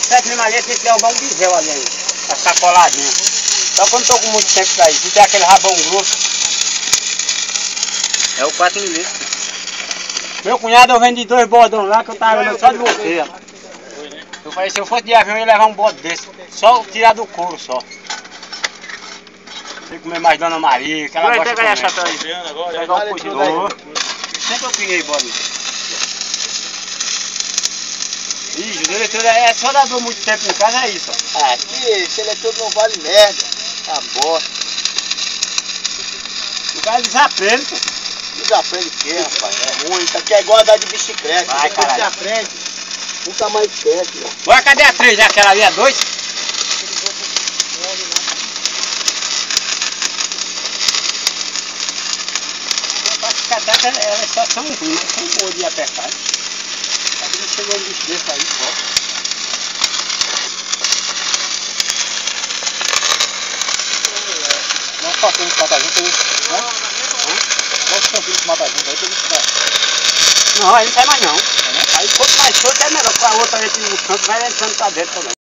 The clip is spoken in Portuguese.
certo mesmo ali, tem que derrubar um bisel ali, pra ficar coladinho. Só que eu não tô com muito tempo pra isso, tem aquele rabão grosso. É o 4 milímetros. Meu cunhado eu vendi 2 bodão lá que eu tava vendo só de você, ó. Eu falei, se eu fosse de avião eu ia levar um bode desse, só tirar do couro só. Tem que comer mais Dona Maria, que ela Vai gosta de pegar a comer. chata aí. Pegar um puxador. Sempre eu pinguei bode. Ih, José, é só dar muito tempo em casa, é isso, ó. Ah, aqui esse eletrodo não vale merda. Tá bosta. O cara desaprende, pô. Desaprende o quê, rapaz? É ruim. Isso aqui é igual andar de bicicleta. Vai, Depois caralho. você aprende, nunca mais esquece, né? Bora, cadê a 3? Já aquela ali é 2? Elas só são ruins, mas são boas de apertar. Aqui não chegou um bicho desse aí, pô. Nós passamos de mata junto aí, né? Nós conseguimos de mata junto aí pra gente ficar. Não, aí não sai mais não. Aí quanto mais solto é melhor, com a outra aí no canto vai entrando pra dentro também.